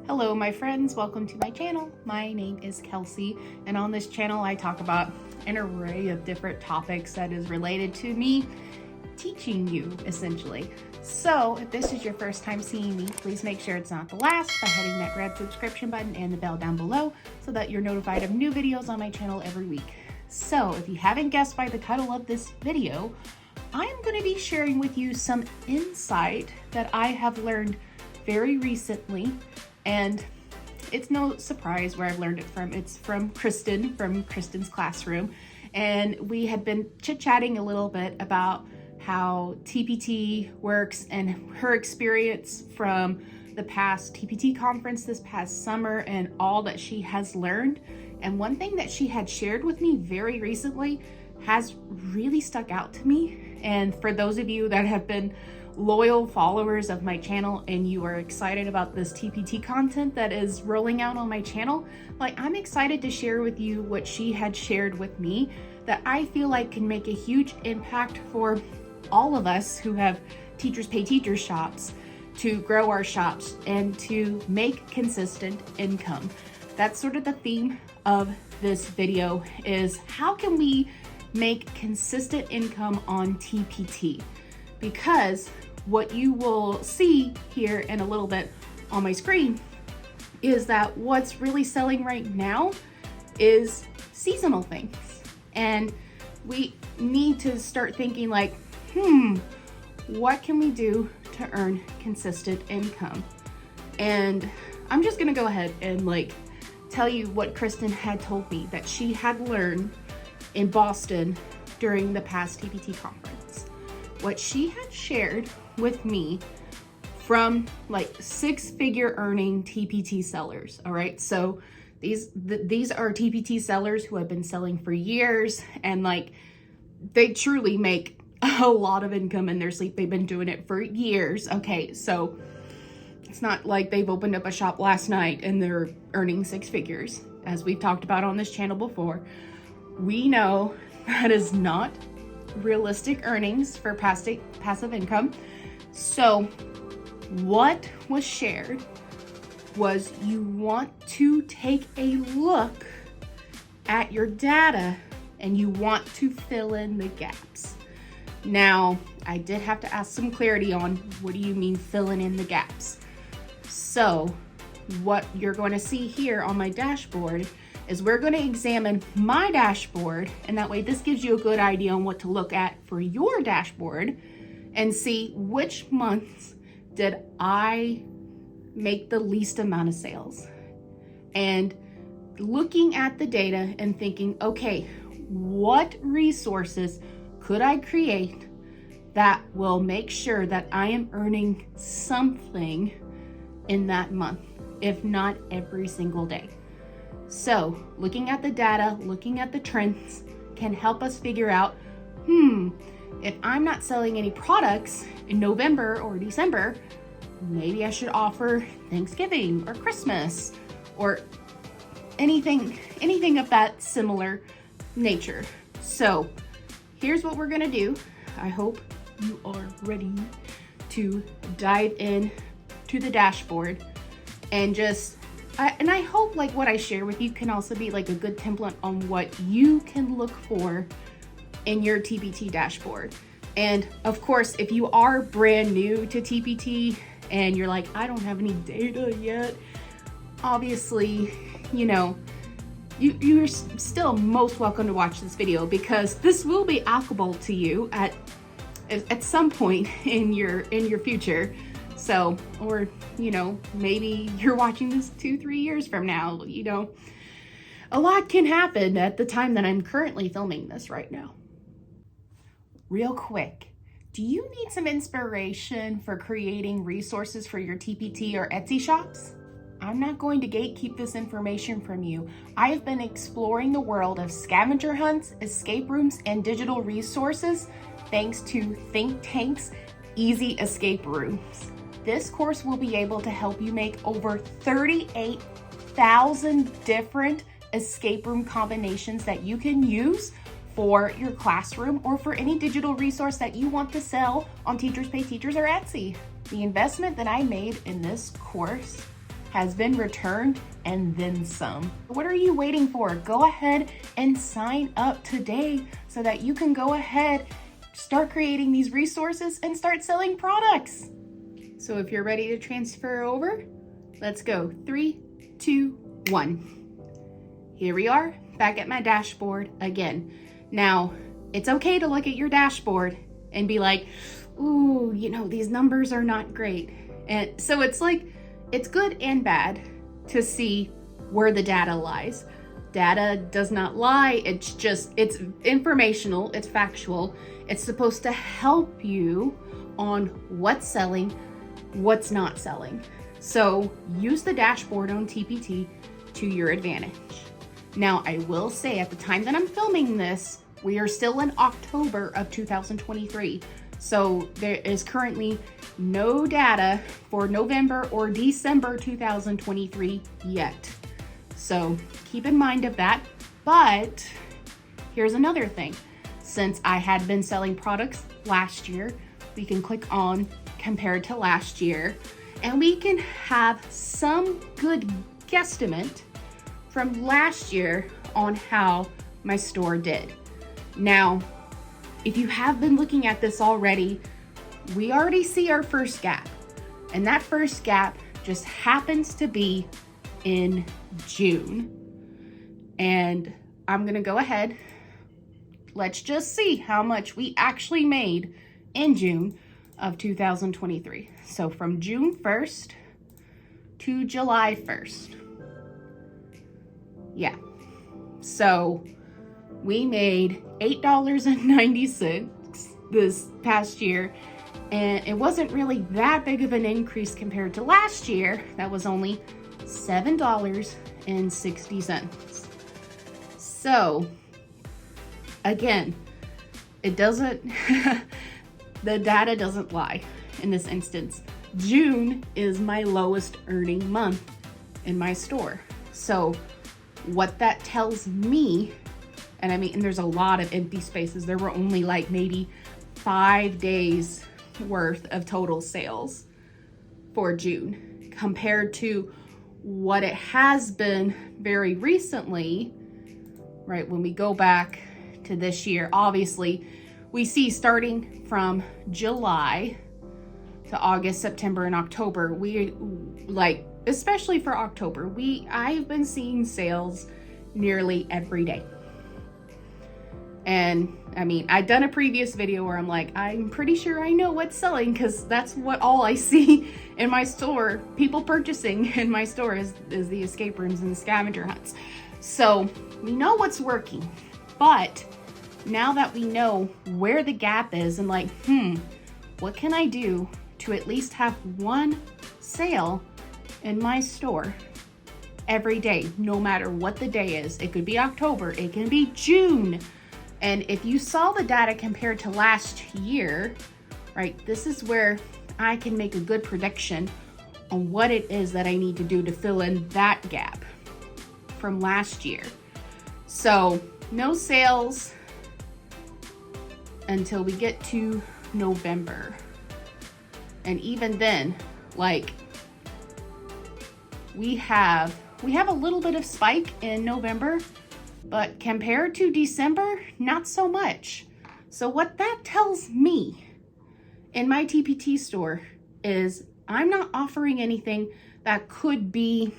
Hello my friends, welcome to my channel. My name is Kelsey, and on this channel I talk about an array of different topics that is related to me teaching you, essentially. So if this is your first time seeing me, please make sure it's not the last by hitting that red subscription button and the bell down below so that you're notified of new videos on my channel every week. So if you haven't guessed by the title of this video, I'm going to be sharing with you some insight that I have learned very recently, and it's no surprise where I've learned it from. It's from Kristen, from Kristen's classroom, and we had been chit-chatting a little bit about how TpT works and her experience from the past TpT conference this past summer and all that she has learned. And one thing that she had shared with me very recently has really stuck out to me. And for those of you that have been loyal followers of my channel and you are excited about this TpT content that is rolling out on my channel, like, I'm excited to share with you what she had shared with me that I feel like can make a huge impact for all of us who have Teachers Pay Teachers shops, to grow our shops and to make consistent income. That's sort of the theme of this video, is how can we make consistent income on TpT? Because what you will see here in a little bit on my screen is that what's really selling right now is seasonal things. And we need to start thinking like, what can we do to earn consistent income? And I'm just gonna go ahead and tell you what Kristen had told me that she had learned in Boston during the past TpT conference. What she had shared with me from six-figure earning TpT sellers. All right, so these are TpT sellers who have been selling for years, and they truly make a lot of income in their sleep. They've been doing it for years. Okay, so it's not like they've opened up a shop last night and they're earning six figures. As we've talked about on this channel before, we know that is not realistic earnings for passive income. So what was shared was you want to take a look at your data and you want to fill in the gaps. Now, I did have to ask some clarity on what do you mean filling in the gaps. So what you're going to see here on my dashboard is we're going to examine my dashboard, and that way this gives you a good idea on what to look at for your dashboard and see which months did I make the least amount of sales. And looking at the data and thinking, okay, what resources could I create that will make sure that I am earning something in that month, if not every single day? So looking at the data, looking at the trends can help us figure out, if I'm not selling any products in November or December, maybe I should offer Thanksgiving or Christmas or anything of that similar nature. So here's what we're gonna do. I hope you are ready to dive in to the dashboard and I hope what I share with you can also be a good template on what you can look for in your TpT dashboard. And of course, if you are brand new to TpT and you're like, I don't have any data yet, obviously, you're still most welcome to watch this video, because this will be applicable to you at some point in your future. So, or maybe you're watching this 2-3 years from now. A lot can happen at the time that I'm currently filming this right now. Real quick, do you need some inspiration for creating resources for your TpT or Etsy shops? I'm not going to gatekeep this information from you. I have been exploring the world of scavenger hunts, escape rooms, and digital resources thanks to Think Tank's Easy Escape Rooms. This course will be able to help you make over 38,000 different escape room combinations that you can use for your classroom or for any digital resource that you want to sell on Teachers Pay Teachers or Etsy. The investment that I made in this course has been returned and then some. What are you waiting for? Go ahead and sign up today so that you can go ahead, start creating these resources and start selling products. So if you're ready to transfer over, let's go. 3, 2, 1. Here we are back at my dashboard again. Now, it's okay to look at your dashboard and be like, ooh, you know, these numbers are not great. And so it's like, it's good and bad to see where the data lies. Data does not lie. It's informational, it's factual. It's supposed to help you on what's selling, what's not selling. So use the dashboard on TpT to your advantage. Now, I will say at the time that I'm filming this, we are still in October of 2023. So there is currently no data for November or December 2023 yet. So keep in mind of that. But here's another thing. Since I had been selling products last year, we can click on compared to last year, and we can have some good guesstimate from last year on how my store did. Now, if you have been looking at this already, we already see our first gap, and that first gap just happens to be in June. And I'm gonna go ahead, let's just see how much we actually made in June of 2023. So from June 1st to July 1st. Yeah, so we made $8.90 this past year, and it wasn't really that big of an increase compared to last year. That was only $7.60. So again, it doesn't, the data doesn't lie in this instance. June is my lowest earning month in my store. So what that tells me, and I mean, and there's a lot of empty spaces. There were only like maybe 5 days worth of total sales for June compared to what it has been very recently, right? When we go back to this year, obviously we see starting from July to August, September, and October, we like, especially for October, I've been seeing sales nearly every day. And I mean, I've done a previous video where I'm like, I'm pretty sure I know what's selling because that's what all I see in my store. People purchasing in my store is the escape rooms and the scavenger hunts. So we know what's working, but now that we know where the gap is and like, what can I do to at least have one sale in my store every day, no matter what the day is. It could be October, it can be June. And if you saw the data compared to last year, right, this is where I can make a good prediction on what it is that I need to do to fill in that gap from last year. So no sales until we get to November. And even then, like, we have a little bit of spike in November, but compared to December, not so much. So what that tells me in my TpT store is I'm not offering anything that could be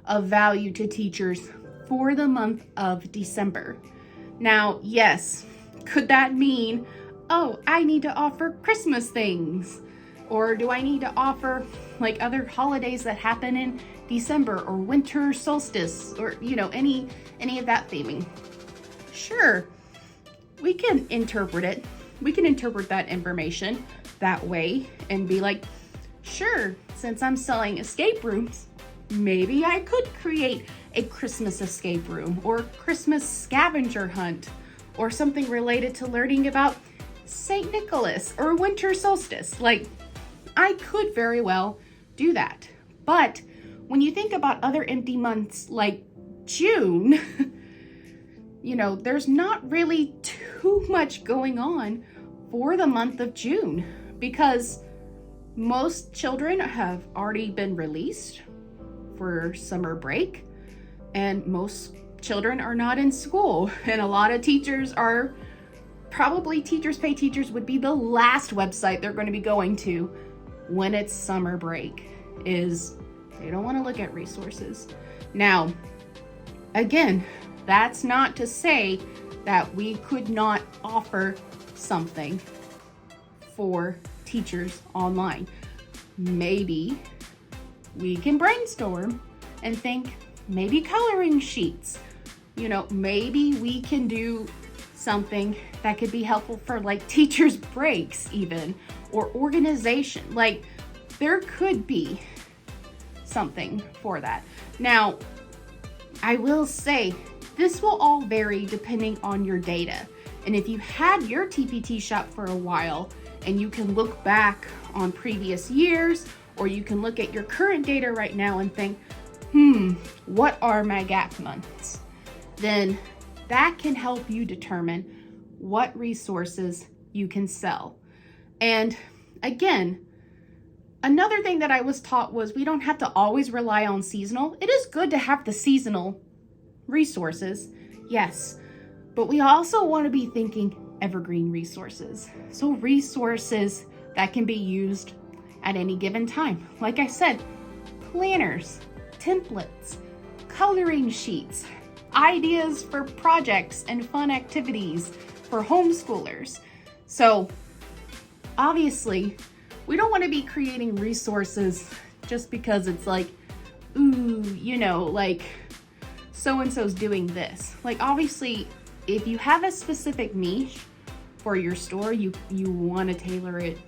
of value to teachers for the month of December. Now, yes, could that mean, oh, I need to offer Christmas things? Or do I need to offer like other holidays that happen in December or winter solstice or, you know, any of that theming? Sure, we can interpret it. We can interpret that information that way and be like, sure, since I'm selling escape rooms, maybe I could create a Christmas escape room or Christmas scavenger hunt or something related to learning about St. Nicholas or winter solstice. Like, I could very well do that. But when you think about other empty months like June, you know, there's not really too much going on for the month of June because most children have already been released for summer break, and most children are not in school, and a lot of teachers are probably Teachers Pay Teachers would be the last website they're going to be going to when it's summer break, is they don't want to look at resources. Now, again, that's not to say that we could not offer something for teachers online. Maybe we can brainstorm and think maybe coloring sheets. You know, maybe we can do something that could be helpful for like teachers' breaks even, or organization. Like there could be something for that. Now, I will say this will all vary depending on your data. And if you had your TpT shop for a while and you can look back on previous years, or you can look at your current data right now and think, what are my gap months? Then that can help you determine what resources you can sell. And again, another thing that I was taught was we don't have to always rely on seasonal. It is good to have the seasonal resources, yes, but we also want to be thinking evergreen resources. So resources that can be used at any given time. Like I said, planners, templates, coloring sheets, ideas for projects and fun activities for homeschoolers. So obviously, we don't want to be creating resources just because it's like, ooh, you know, like so-and-so's doing this. Like obviously, if you have a specific niche for your store, you want to tailor it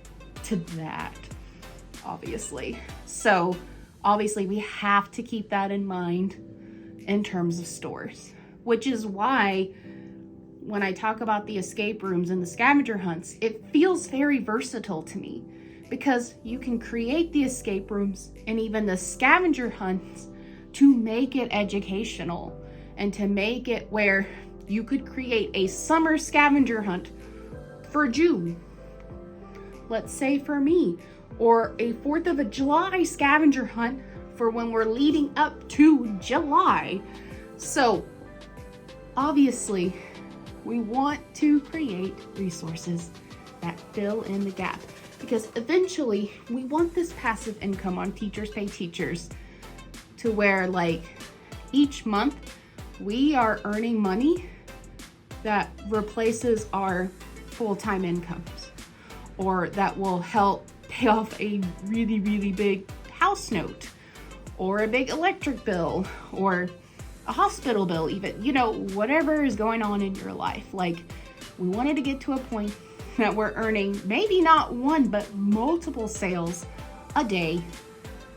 to that, obviously. So obviously we have to keep that in mind in terms of stores, which is why when I talk about the escape rooms and the scavenger hunts, it feels very versatile to me, because you can create the escape rooms and even the scavenger hunts to make it educational and to make it where you could create a summer scavenger hunt for June, let's say for me, or a 4th of July scavenger hunt for when we're leading up to July. So obviously we want to create resources that fill in the gap, because eventually we want this passive income on Teachers Pay Teachers to where like each month we are earning money that replaces our full-time incomes, or that will help pay off a really, really big house note, or a big electric bill, or a hospital bill even, you know, whatever is going on in your life. Like we wanted to get to a point that we're earning maybe not one, but multiple sales a day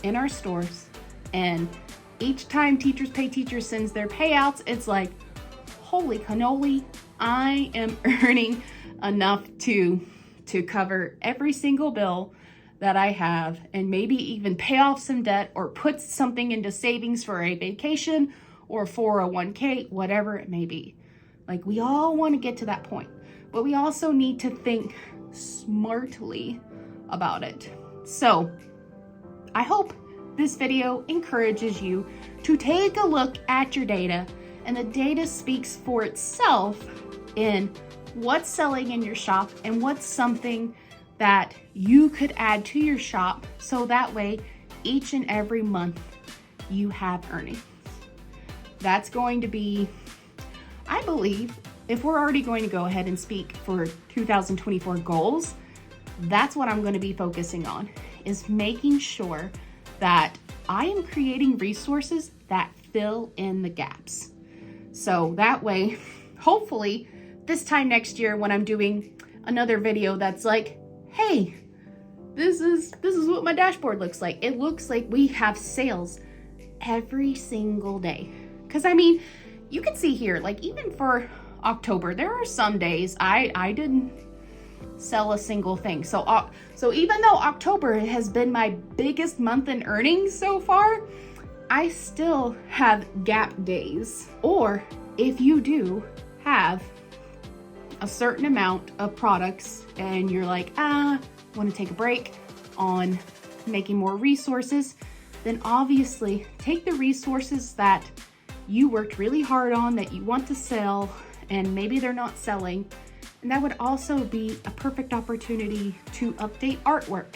in our stores. And each time Teachers Pay Teachers sends their payouts, it's like, holy cannoli, I am earning enough to cover every single bill that I have, and maybe even pay off some debt or put something into savings for a vacation or 401k, whatever it may be. Like we all want to get to that point, but we also need to think smartly about it. So I hope this video encourages you to take a look at your data, and the data speaks for itself in what's selling in your shop and what's something that you could add to your shop, so that way each and every month you have earnings. That's going to be, I believe, if we're already going to go ahead and speak for 2024 goals, that's what I'm going to be focusing on, is making sure that I am creating resources that fill in the gaps. So that way, hopefully this time next year when I'm doing another video that's like, hey, this is what my dashboard looks like. It looks like we have sales every single day. Because I mean, you can see here, like even for October, there are some days I didn't sell a single thing. So even though October has been my biggest month in earnings so far, I still have gap days. Or if you do have a certain amount of products and you're like, want to take a break on making more resources, then obviously take the resources that you worked really hard on that you want to sell and maybe they're not selling. And that would also be a perfect opportunity to update artwork.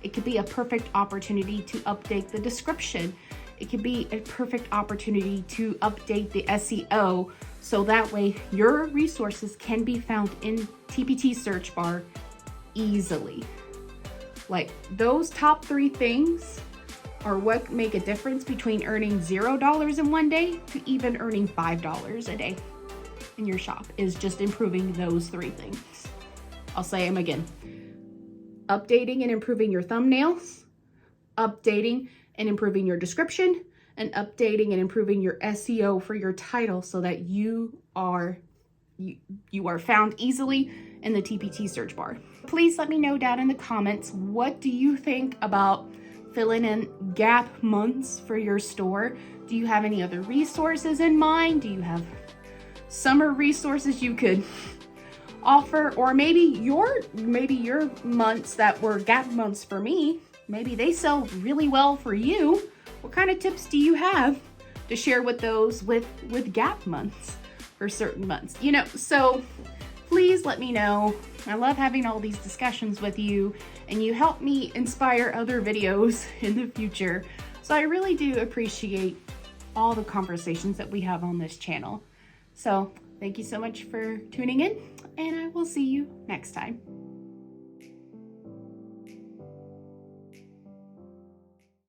It could be a perfect opportunity to update the description. It could be a perfect opportunity to update the SEO so that way your resources can be found in TpT search bar easily. Like those top 3 things are what make a difference between earning $0 in one day to even earning $5 a day in your shop, is just improving those 3 things. I'll say them again. Updating and improving your thumbnails, updating and improving your description, and updating and improving your SEO for your title so that you are found easily in the TpT search bar. Please let me know down in the comments, what do you think about filling in gap months for your store? Do you have any other resources in mind? Do you have summer resources you could offer? Or maybe your months that were gap months for me, maybe they sell really well for you. What kind of tips do you have to share with those with gap months for certain months? You know, so please let me know. I love having all these discussions with you, and you help me inspire other videos in the future. So I really do appreciate all the conversations that we have on this channel. So thank you so much for tuning in, and I will see you next time.